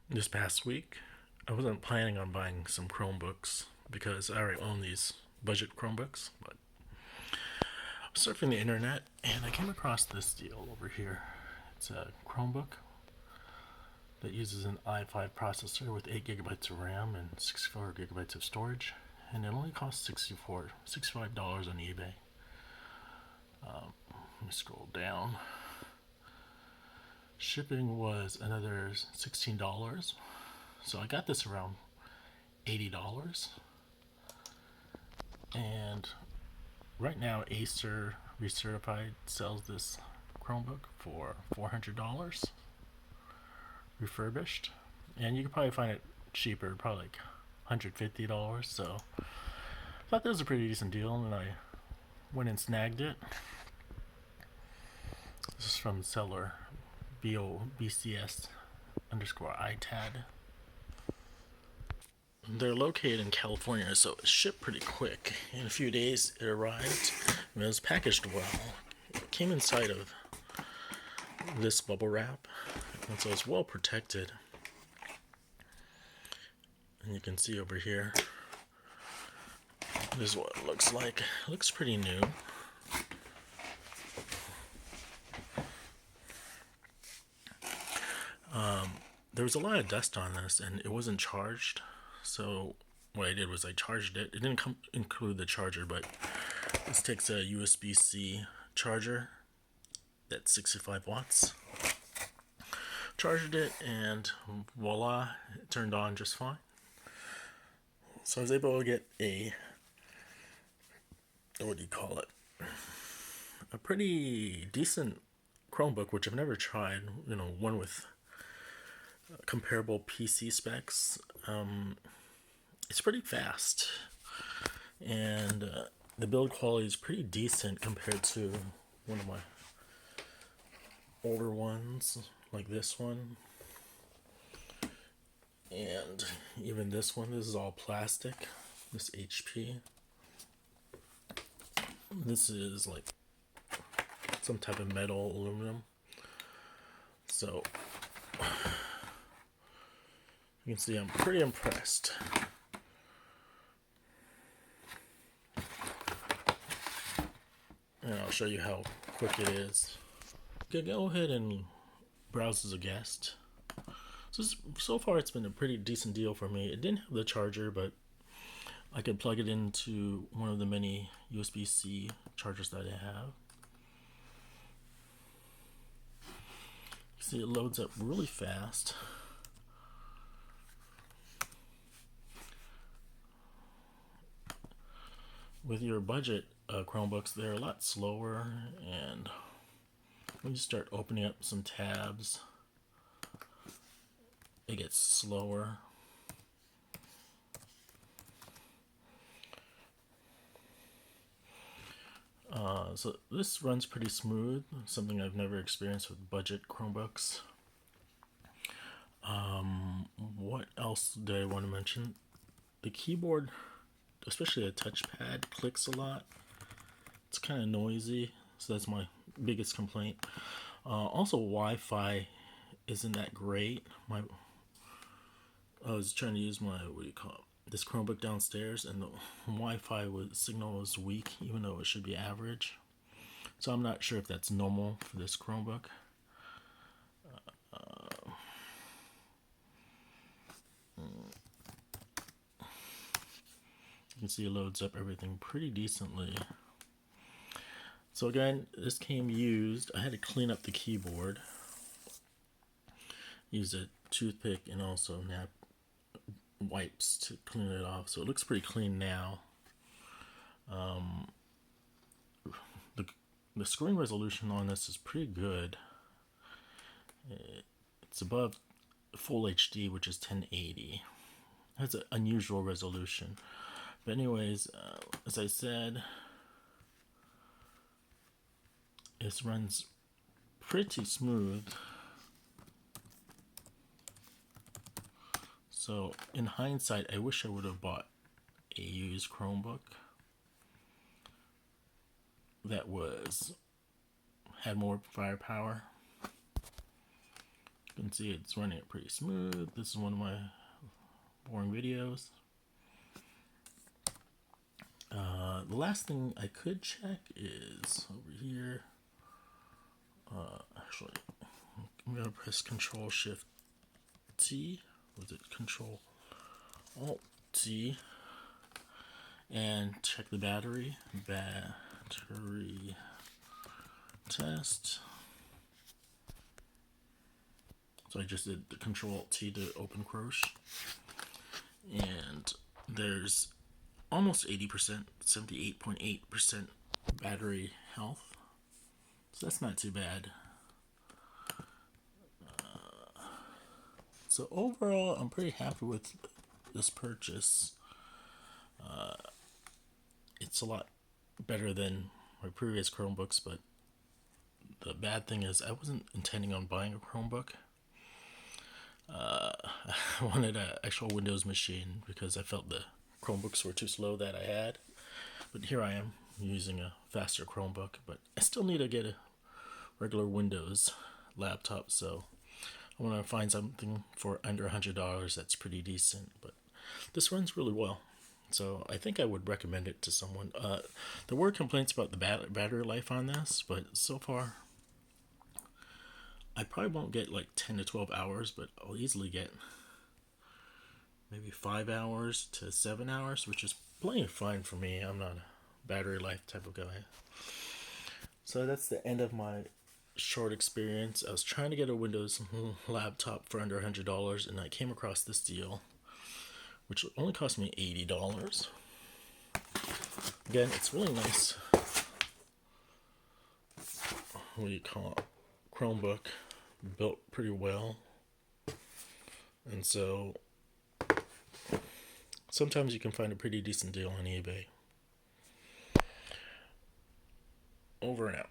This past week, I wasn't planning on buying some Chromebooks because I already own these budget Chromebooks, but I was surfing the internet and I came across this deal over here. It's a Chromebook that uses an i5 processor with 8 gigabytes of RAM and 64 gigabytes of storage, and it only costs $65 on eBay. Let me scroll down. Shipping was another $16, so I got this around $80. And right now, ACER Recertified sells this Chromebook for $400 refurbished, and you could probably find it cheaper, probably like $150. So I thought that was a pretty decent deal, and I went and snagged it. This is from seller BOBCS underscore ITAD. They're located in California, so it shipped pretty quick. In a few days, it arrived. And it was packaged well. It came inside of this bubble wrap, and so it's well protected. And you can see over here, this is what it looks like. It looks pretty new. There was a lot of dust on this, and it wasn't charged. So what I did was I charged it. It didn't include the charger, but this takes a USB-C charger that's 65 watts. Charged it, and voila, it turned on just fine. So I was able to get what do you call it? A pretty decent Chromebook, which I've never tried. One with comparable PC specs. It's pretty fast, and the build quality is pretty decent compared to one of my older ones, like this one, and even this one. This is all plastic. This HP. This is like some type of metal, aluminum. So you can see I'm pretty impressed. And I'll show you how quick it is. Okay, go ahead and browse as a guest. So far it's been a pretty decent deal for me. It didn't have the charger, but I could plug it into one of the many USB-C chargers that I have. You see it loads up really fast. With your budget Chromebooks, they're a lot slower, and when you start opening up some tabs, it gets slower. So this runs pretty smooth, something I've never experienced with budget Chromebooks. What else do I want to mention? The keyboard, especially the touchpad, clicks a lot. It's kind of noisy, so that's my biggest complaint. Also, Wi-Fi isn't that great. I was trying to use this Chromebook downstairs, and the Wi-Fi signal was weak, even though it should be average. So I'm not sure if that's normal for this Chromebook. You can see it loads up everything pretty decently. So again, this came used. I had to clean up the keyboard. Use a toothpick and also wipes to clean it off. So it looks pretty clean now. The screen resolution on this is pretty good. It's above full HD, which is 1080. That's an unusual resolution. But anyways, as I said, it runs pretty smooth. So in hindsight, I wish I would have bought a used Chromebook that had more firepower. You can see it's running it pretty smooth. This is one of my boring videos. The last thing I could check is over here. Actually, I'm gonna press Control Shift T. Was it Control Alt T? And check the battery. Battery test. So I just did the Control Alt T to open Crush, and there's almost 80%, 78.8% battery health. So that's not too bad. So overall, I'm pretty happy with this purchase. It's a lot better than my previous Chromebooks, but the bad thing is I wasn't intending on buying a Chromebook. I wanted an actual Windows machine because I felt the Chromebooks were too slow that I had. But here I am using a faster Chromebook, but I still need to get a regular Windows laptop, so I want to find something for under $100 that's pretty decent. But this runs really well, so I think I would recommend it to someone. There were complaints about the battery life on this, but so far I probably won't get like 10 to 12 hours, but I'll easily get maybe 5 hours to 7 hours, which is plenty fine for me. I'm not a battery life type of guy. So that's the end of my short experience. I was trying to get a Windows laptop for under $100, and I came across this deal, which only cost me $80. Again, it's really nice. What do you call it? Chromebook, built pretty well. And so sometimes you can find a pretty decent deal on eBay. Over and out.